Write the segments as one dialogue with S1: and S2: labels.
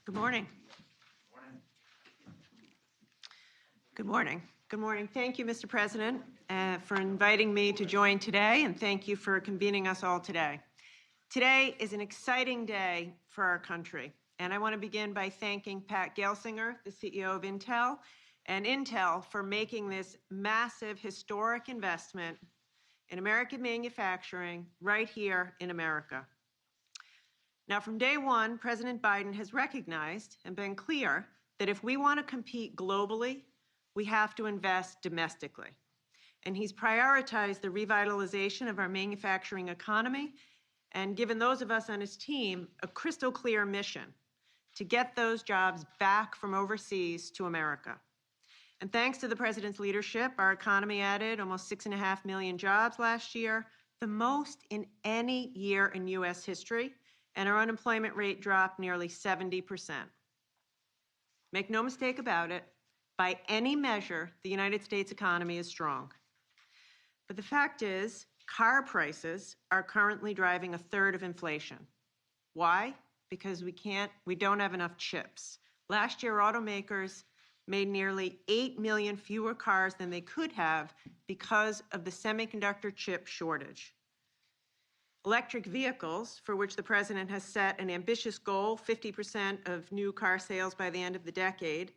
S1: Good morning. Good morning. Good morning. Thank you, Mr. President, for inviting me to join today, and thank you for convening us all today. Today is an exciting day for our country, and I want to begin by thanking Pat Gelsinger, the CEO of Intel, and Intel for making this massive, historic investment in American manufacturing right here in America. Now, from day one, President Biden has recognized and been clear that if we want to compete globally, we have to invest domestically. And he's prioritized the revitalization of our manufacturing economy and given those of us on his team a crystal clear mission to get those jobs back from overseas to America. And thanks to the President's leadership, our economy added almost 6.5 million jobs last year, the most in any year in U.S. history, and our unemployment rate dropped nearly 70%. Make no mistake about it, by any measure, the United States economy is strong. But the fact is, car prices are currently driving a third of inflation. Why? Because we don't have enough chips. Last year, automakers made nearly 8 million fewer cars than they could have because of the semiconductor chip shortage. Electric vehicles, for which the President has set an ambitious goal, 50% of new car sales by the end of the decade,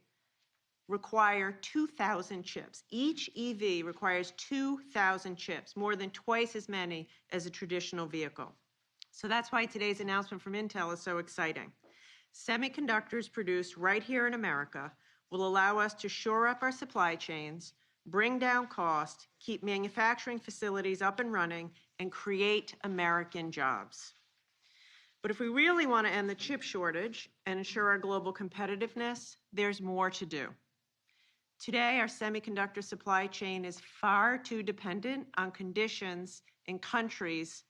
S1: require 2,000 chips. Each EV requires 2,000 chips, more than twice as many as a traditional vehicle. So that's why today's announcement from Intel is so exciting. Semiconductors produced right here in America will allow us to shore up our supply chains, bring down cost, keep manufacturing facilities up and running, and create American jobs. But if we really want to end the chip shortage and ensure our global competitiveness, there's more to do. Today, our semiconductor supply chain is far too dependent on conditions in countries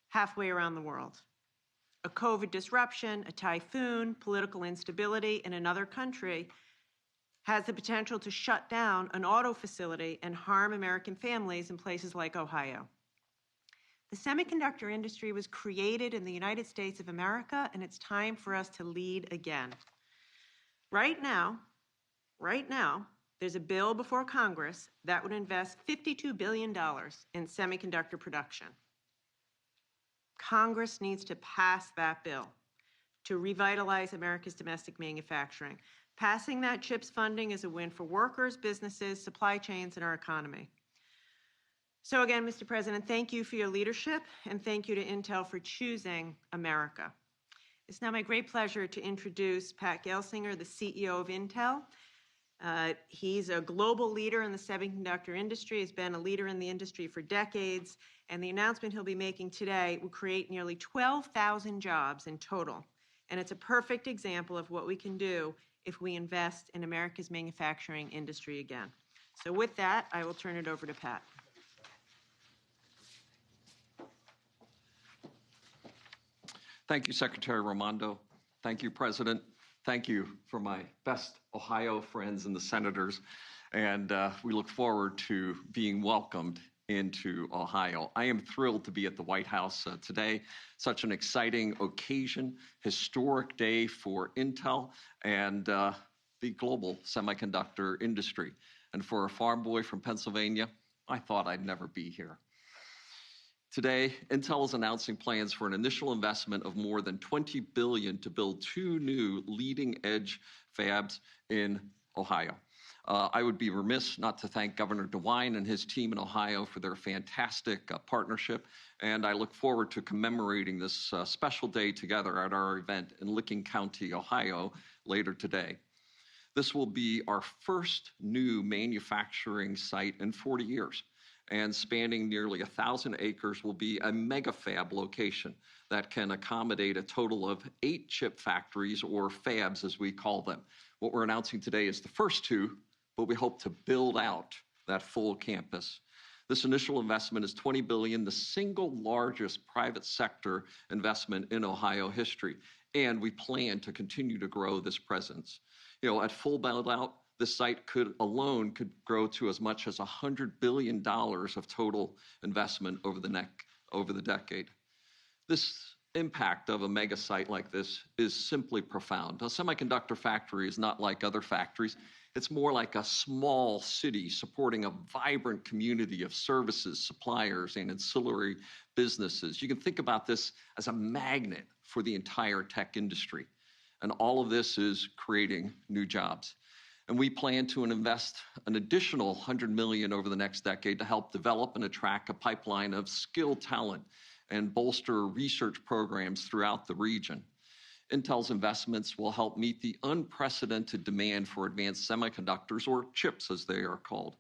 S1: halfway around the world. A COVID disruption, a typhoon, political instability in another country has the potential to shut down an auto facility and harm American families in places like Ohio. The semiconductor industry was created in the United States of America, and it's time for us to lead again. Right now, there's a bill before Congress that would invest $52 billion in semiconductor production. Congress needs to pass that bill to revitalize America's domestic manufacturing. Passing that CHIPS funding is a win for workers, businesses, supply chains, and our economy. So again, Mr. President, thank you for your leadership, and thank you to Intel for choosing America. It's now my great pleasure to introduce Pat Gelsinger, the CEO of Intel. He's a global leader in the semiconductor industry, has been a leader in the industry for decades, and the announcement he'll be making today will create nearly 12,000 jobs in total. And it's a perfect example of what we can do if we invest in America's manufacturing industry again. So with that, I will turn it over to Pat.
S2: Thank you, Secretary Raimondo. Thank you, President. Thank you for my best Ohio friends and the senators. And we look forward to being welcomed into Ohio. I am thrilled to be at the White House today. Such an exciting occasion, historic day for Intel and the global semiconductor industry. And for a farm boy from Pennsylvania, I thought I'd never be here. Today, Intel is announcing plans for an initial investment of more than $20 billion to build 2 new leading-edge fabs in Ohio. I would be remiss not to thank Governor DeWine and his team in Ohio for their fantastic partnership, and I look forward to commemorating this special day together at our event in Licking County, Ohio, later today. This will be our first new manufacturing site in 40 years, and spanning nearly 1,000 acres will be a mega fab location that can accommodate a total of 8 chip factories, or fabs as we call them. What we're announcing today is the first 2, but we hope to build out that full campus. This initial investment is $20 billion, the single largest private sector investment in Ohio history, and we plan to continue to grow this presence. At full build-out, this site could grow to as much as $100 billion of total investment over the decade. This impact of a mega site like this is simply profound. A semiconductor factory is not like other factories. It's more like a small city supporting a vibrant community of services, suppliers, and ancillary businesses. You can think about this as a magnet for the entire tech industry. And all of this is creating new jobs. And we plan to invest an additional $100 million over the next decade to help develop and attract a pipeline of skilled talent and bolster research programs throughout the region. Intel's investments will help meet the unprecedented demand for advanced semiconductors, or chips as they are called.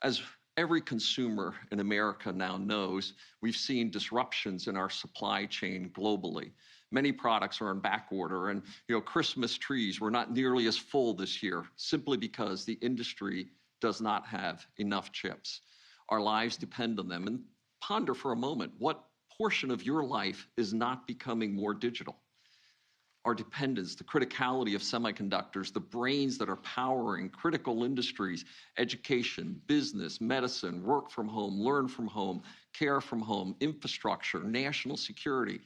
S2: As every consumer in America now knows, we've seen disruptions in our supply chain globally. Many products are in back order, and Christmas trees were not nearly as full this year simply because the industry does not have enough chips. Our lives depend on them. And ponder for a moment, what portion of your life is not becoming more digital? Our dependence, the criticality of semiconductors, the brains that are powering critical industries, education, business, medicine, work from home, learn from home, care from home, infrastructure, national security,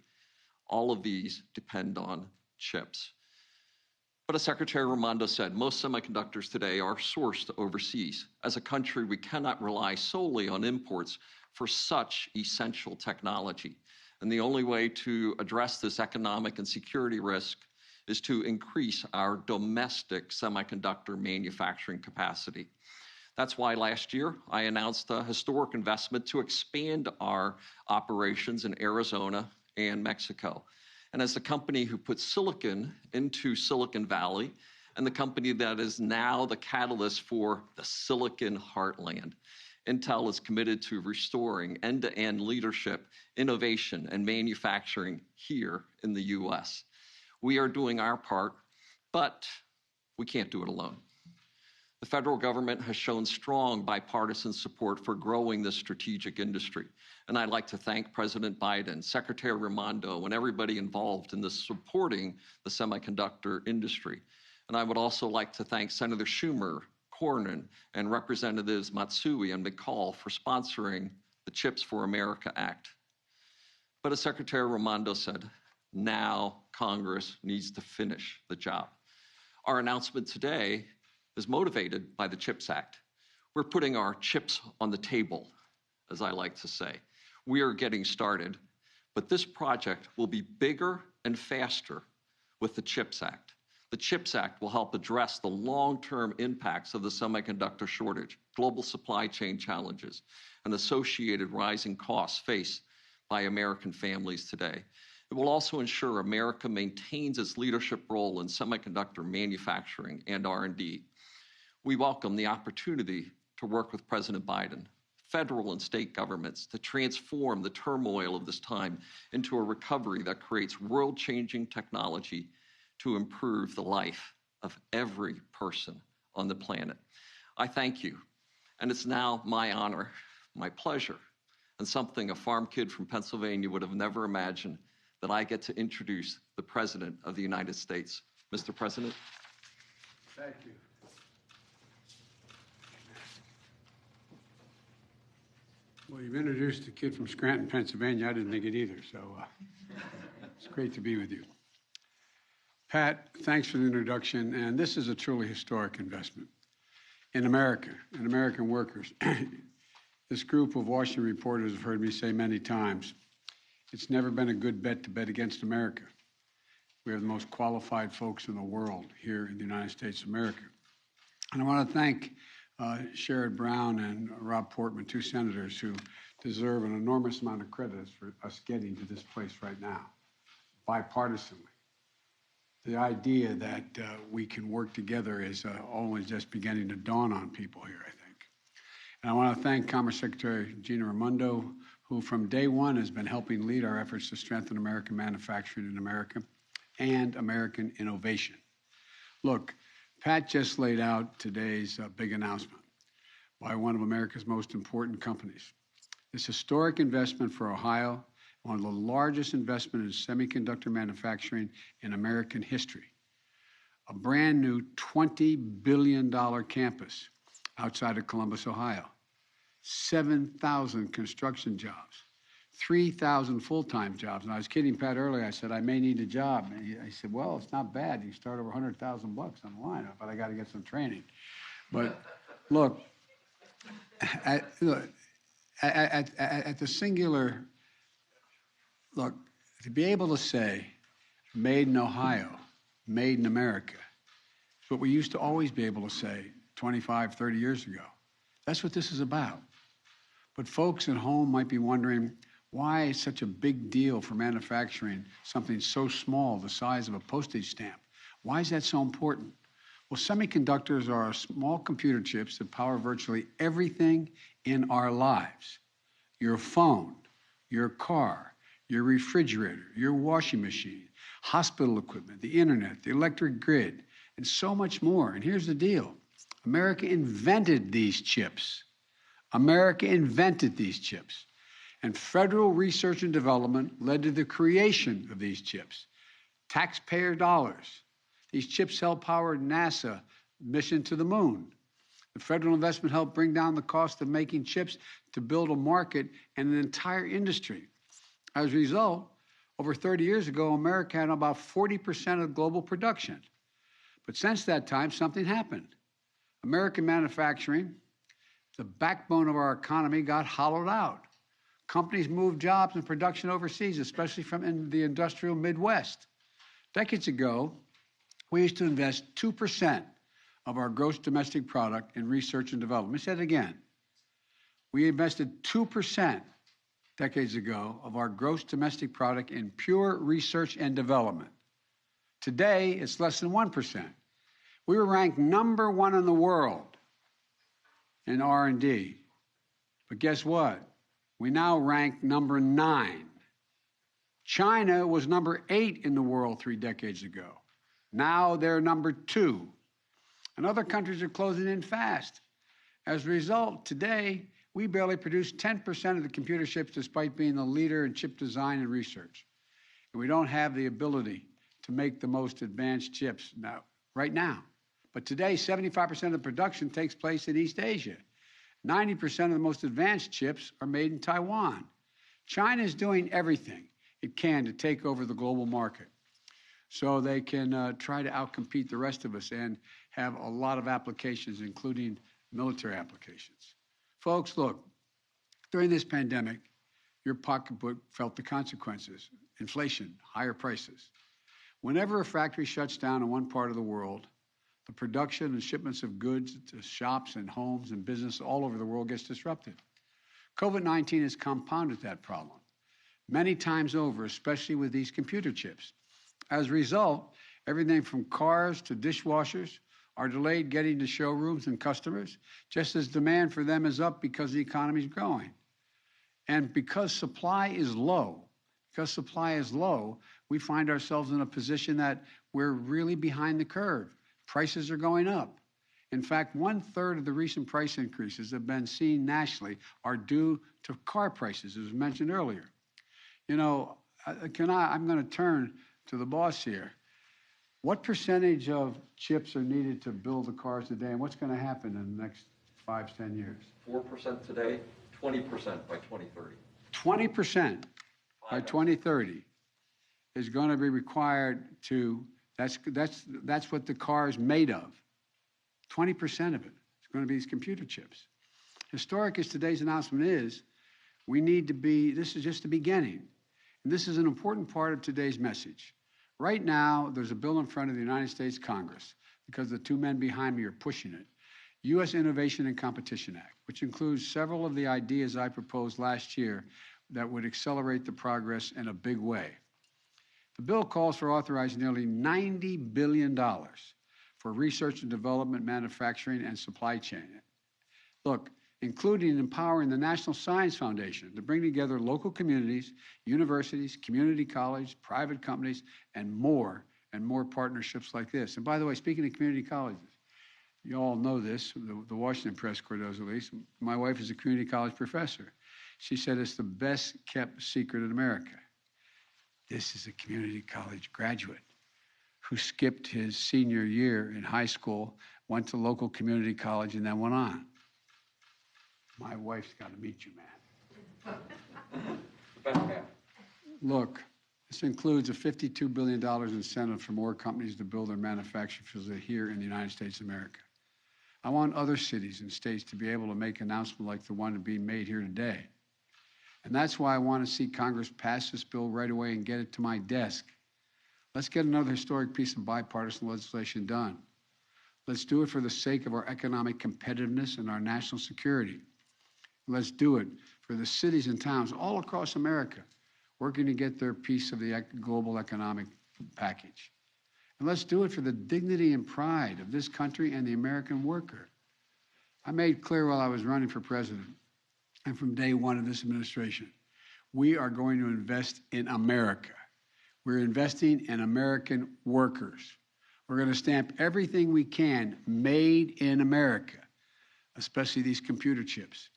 S2: all of these depend on chips. But as Secretary Raimondo said, most semiconductors today are sourced overseas. As a country, we cannot rely solely on imports for such essential technology. And the only way to address this economic and security risk is to increase our domestic semiconductor manufacturing capacity. That's why last year I announced a historic investment to expand our operations in Arizona and Mexico. And as the company who put silicon into Silicon Valley, and the company that is now the catalyst for the Silicon Heartland, Intel is committed to restoring end-to-end leadership, innovation, and manufacturing here in the U.S. We are doing our part, but we can't do it alone. The federal government has shown strong bipartisan support for growing this strategic industry. And I'd like to thank President Biden, Secretary Raimondo, and everybody involved in this supporting the semiconductor industry. And I would also like to thank Senator Schumer, Cornyn, and Representatives Matsui and McCall for sponsoring the Chips for America Act. But as Secretary Raimondo said, now Congress needs to finish the job. Our announcement today is motivated by the CHIPS Act. We're putting our chips on the table, as I like to say. We are getting started, but this project will be bigger and faster with the CHIPS Act. The CHIPS Act will help address the long-term impacts of the semiconductor shortage, global supply chain challenges, and associated rising costs faced by American families today. It will also ensure America maintains its leadership role in semiconductor manufacturing and R&D. We welcome the opportunity to work with President Biden, federal and state governments, to transform the turmoil of this time into a recovery that creates world-changing technology to improve the life of every person on the planet. I thank you, and it's now my honor, my pleasure, and something a farm kid from Pennsylvania would have never imagined, that I get to introduce the President of the United States. Mr. President.
S3: Thank you. Well, you've introduced a kid from Scranton, Pennsylvania. I didn't think it either, so it's great to be with you. Pat, thanks for the introduction, and this is a truly historic investment in America and American workers. This group of Washington reporters have heard me say many times, it's never been a good bet to bet against America. We have the most qualified folks in the world here in the United States of America. And I want to thank Sherrod Brown and Rob Portman, two senators who deserve an enormous amount of credit for us getting to this place right now, bipartisanly. The idea that we can work together is only just beginning to dawn on people here, I think. And I want to thank Commerce Secretary Gina Raimondo, who from day one has been helping lead our efforts to strengthen American manufacturing in America and American innovation. Look, Pat just laid out today's big announcement by one of America's most important companies. This historic investment for Ohio, one of the largest investments in semiconductor manufacturing in American history. A brand new $20 billion campus outside of Columbus, Ohio. 7,000 construction jobs, 3,000 full-time jobs. And I was kidding Pat earlier. I said, I may need a job. And he said, well, it's not bad. You start over $100,000 on the line, but I got to get some training. But look, at the singular, look, to be able to say, made in Ohio, made in America, is what we used to always be able to say 25, 30 years ago. That's what this is about. But folks at home might be wondering, why is such a big deal for manufacturing something so small, the size of a postage stamp? Why is that so important? Well, semiconductors are small computer chips that power virtually everything in our lives. Your phone, your car, your refrigerator, your washing machine, hospital equipment, the internet, the electric grid, and so much more. And here's the deal. America invented these chips. America invented these chips. And federal research and development led to the creation of these chips. Taxpayer dollars. These chips helped power NASA mission to the moon. The federal investment helped bring down the cost of making chips to build a market and an entire industry. As a result, over 30 years ago, America had about 40% of global production. But since that time, something happened. American manufacturing, the backbone of our economy, got hollowed out. Companies moved jobs and production overseas, especially from in the industrial Midwest. Decades ago, we used to invest 2% of our gross domestic product in research and development. Let me say it again. We invested 2% decades ago of our gross domestic product in pure research and development. Today, it's less than 1%. We were ranked #1 in the world in R&D. But guess what? We now rank #9. China was #8 in the world 3 decades ago. Now they're #2. And other countries are closing in fast. As a result, today, we barely produce 10% of the computer chips despite being the leader in chip design and research. And we don't have the ability to make the most advanced chips right now. But today, 75% of the production takes place in East Asia. 90% of the most advanced chips are made in Taiwan. China is doing everything it can to take over the global market so they can try to outcompete the rest of us and have a lot of applications, including military applications. Folks, look, during this pandemic, your pocketbook felt the consequences. Inflation, higher prices. Whenever a factory shuts down in one part of the world, the production and shipments of goods to shops and homes and business all over the world gets disrupted. COVID-19 has compounded that problem many times over, especially with these computer chips. As a result, everything from cars to dishwashers are delayed getting to showrooms and customers, just as demand for them is up because the economy is growing. And because supply is low, we find ourselves in a position that we're really behind the curve. Prices are going up. In fact, 1/3 of the recent price increases that have been seen nationally are due to car prices, as was mentioned earlier. You know, I'm going to turn to the boss here. What percentage of chips are needed to build the cars today, and what's going to happen in the next 5 to 10 years?
S2: 4% today, 20% by 2030.
S3: 20% by 2030 is going to be required to. That's what the car is made of. 20% of it is going to be these computer chips. Historic as today's announcement is, this is just the beginning. And this is an important part of today's message. Right now, there's a bill in front of the United States Congress, because the 2 men behind me are pushing it, U.S. Innovation and Competition Act, which includes several of the ideas I proposed last year that would accelerate the progress in a big way. The bill calls for authorizing nearly $90 billion for research and development, manufacturing, and supply chain. Look, including empowering the National Science Foundation to bring together local communities, universities, community colleges, private companies, and more partnerships like this. And by the way, speaking of community colleges, you all know this, the Washington Press Corps does at least. My wife is a community college professor. She said it's the best kept secret in America. This is a community college graduate who skipped his senior year in high school, went to local community college, and then went on. My wife's got to meet you, man. Look, this includes a $52 billion incentive for more companies to build their manufacturing facilities here in the United States of America. I want other cities and states to be able to make announcements like the one being made here today. And that's why I want to see Congress pass this bill right away and get it to my desk. Let's get another historic piece of bipartisan legislation done. Let's do it for the sake of our economic competitiveness and our national security. Let's do it for the cities and towns all across America working to get their piece of the global economic package. And let's do it for the dignity and pride of this country and the American worker. I made clear while I was running for president and from day one of this administration, we are going to invest in America. We're investing in American workers. We're going to stamp everything we can made in America, especially these computer chips.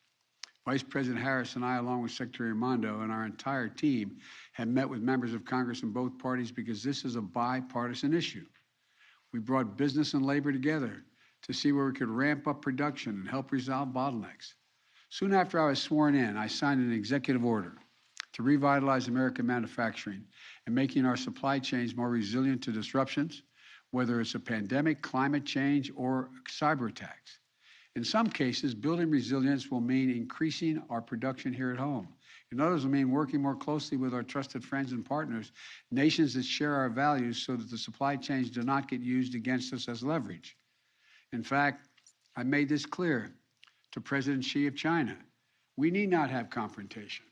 S3: Vice President Harris and I, along with Secretary Raimondo and our entire team, have met with members of Congress in both parties because this is a bipartisan issue. We brought business and labor together to see where we could ramp up production and help resolve bottlenecks. Soon after I was sworn in, I signed an executive order to revitalize American manufacturing and making our supply chains more resilient to disruptions, whether it's a pandemic, climate change, or cyber attacks. In some cases, building resilience will mean increasing our production here at home. In others, it will mean working more closely with our trusted friends and partners, nations that share our values so that the supply chains do not get used against us as leverage. In fact, I made this clear to President Xi of China. We need not have confrontation,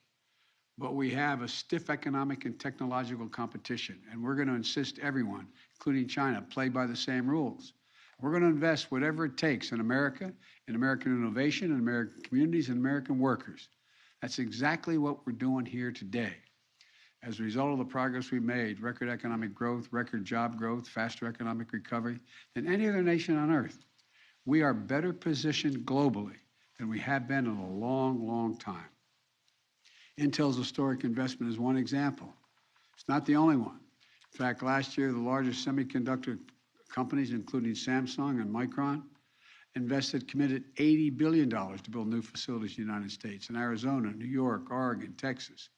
S3: but we have a stiff economic and technological competition, and we're going to insist everyone, including China, play by the same rules. We're going to invest whatever it takes in America, in American innovation, in American communities, and American workers. That's exactly what we're doing here today. As a result of the progress we've made, record economic growth, record job growth, faster economic recovery than any other nation on earth, we are better positioned globally than we have been in a long, long time. Intel's historic investment is one example. It's not the only one. In fact, last year, the largest semiconductor companies, including Samsung and Micron, committed $80 billion to build new facilities in the United States, in Arizona, New York, Oregon, Texas.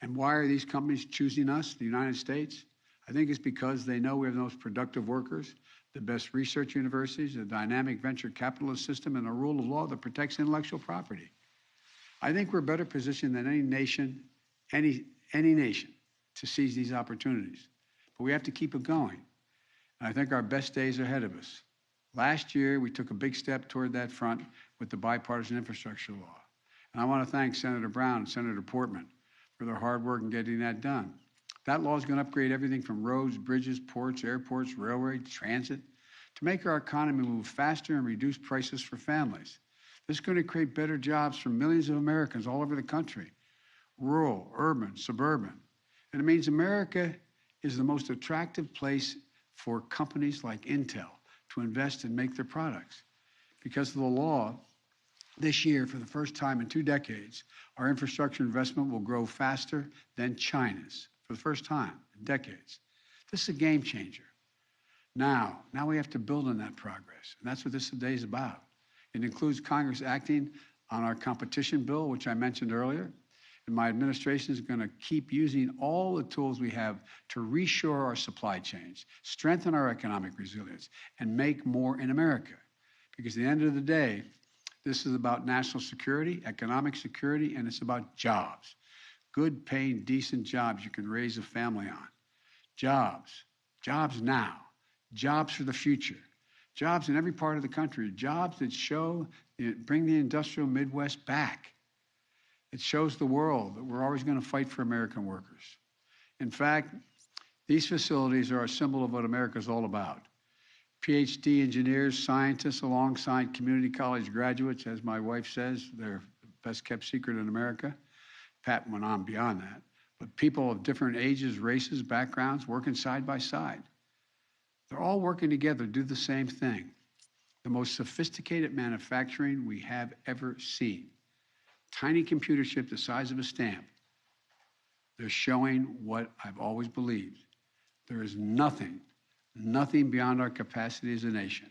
S3: And why are these companies choosing us, the United States? I think it's because they know we have the most productive workers, the best research universities, a dynamic venture capitalist system, and a rule of law that protects intellectual property. I think we're better positioned than any nation to seize these opportunities. But we have to keep it going. And I think our best days are ahead of us. Last year, we took a big step toward that front with the bipartisan infrastructure law. And I want to thank Senator Brown and Senator Portman for their hard work in getting that done. That law is going to upgrade everything from roads, bridges, ports, airports, railroads, transit, to make our economy move faster and reduce prices for families. This is going to create better jobs for millions of Americans all over the country, rural, urban, suburban. And it means America is the most attractive place for companies like Intel to invest and make their products. Because of the law, this year, for the first time in 2 decades, our infrastructure investment will grow faster than China's, for the first time in decades. This is a game changer. Now we have to build on that progress, and that's what this today is about. It includes Congress acting on our competition bill, which I mentioned earlier, and my administration is going to keep using all the tools we have to reshore our supply chains, strengthen our economic resilience, and make more in America. Because at the end of the day, this is about national security, economic security, and it's about jobs. Good paying, decent jobs you can raise a family on. Jobs now, jobs for the future. Jobs in every part of the country, jobs that bring the industrial Midwest back. It shows the world that we're always going to fight for American workers. In fact, these facilities are a symbol of what America is all about. PhD engineers, scientists, alongside community college graduates, as my wife says, they're the best kept secret in America. Pat went on beyond that. But people of different ages, races, backgrounds, working side by side. They're all working together to do the same thing. The most sophisticated manufacturing we have ever seen. Tiny computer chip the size of a stamp. They're showing what I've always believed. There is nothing beyond our capacity as a nation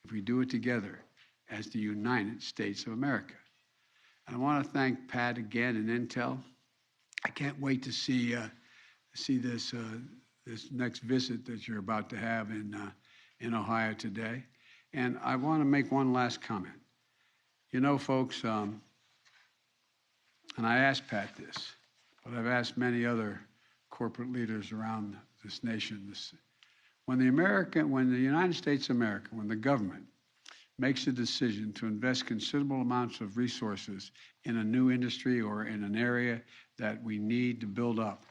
S3: if we do it together as the United States of America. And I want to thank Pat again and Intel I can't wait to see this this next visit that you're about to have in Ohio today. And I want to make one last comment. You know, folks, and I asked Pat this, but I've asked many other corporate leaders around this nation. When the United States of America, when the government makes a decision to invest considerable amounts of resources in a new industry or in an area that we need to build up,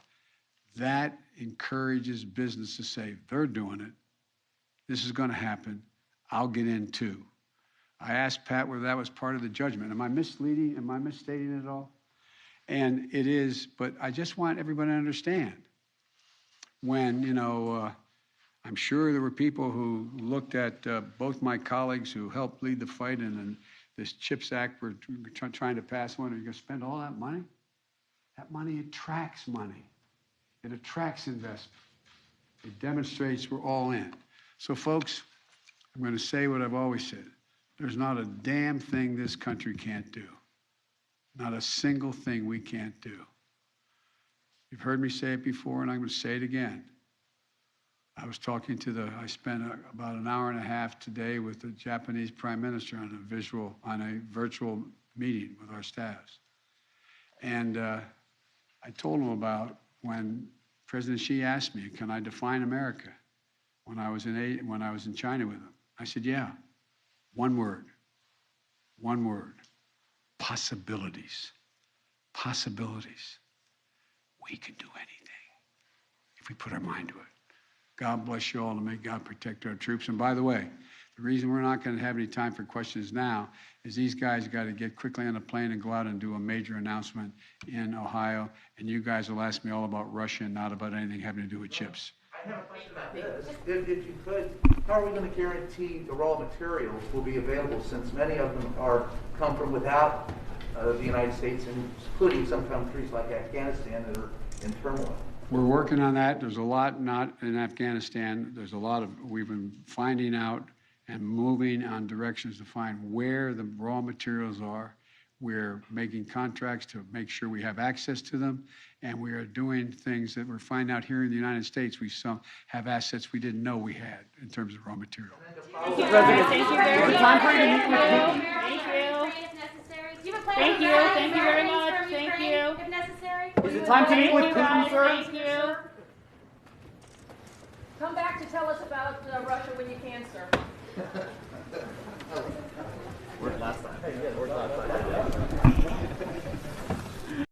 S3: that encourages business to say, they're doing it. This is going to happen. I'll get in too. I asked Pat whether that was part of the judgment. Am I misleading? Am I misstating it all? And it is, but I just want everybody to understand. When, I'm sure there were people who looked at both my colleagues who helped lead the fight in this CHIPS Act we're trying to pass. Are you going to spend all that money? That money attracts money. It attracts investment. It demonstrates we're all in. So, folks, I'm going to say what I've always said. There's not a damn thing this country can't do. Not a single thing we can't do. You've heard me say it before, and I'm going to say it again. I spent about an hour and a half today with the Japanese Prime Minister on a virtual meeting with our staffs. And I told him about when President Xi asked me, can I define America when I was in China with him? I said, yeah, one word, possibilities. Possibilities. We can do anything if we put our mind to it. God bless you all, and may God protect our troops. And by the way, the reason we're not going to have any time for questions now is these guys got to get quickly on a plane and go out and do a major announcement in Ohio, and you guys will ask me all about Russia and not about anything having to do with chips.
S4: I have a question about this. If you could, how are we going to guarantee the raw materials will be available, since many of them come from without the United States, including some countries like Afghanistan that are in turmoil?
S3: We're working on that. There's a lot not in Afghanistan. There's a lot we've been finding out and moving on directions to find where the raw materials are. We're making contracts to make sure we have access to them, and we are doing things that we're finding out here in the United States. We have assets we didn't know we had in terms of raw material.
S5: Thank you, President. Thank you very much. Thank you. Thank you very much. Thank you.
S6: If necessary.
S5: Is it time to meet with Putin, sir? Thank you.
S6: Come back to tell us about Russia when you can, sir.
S4: Where's last time?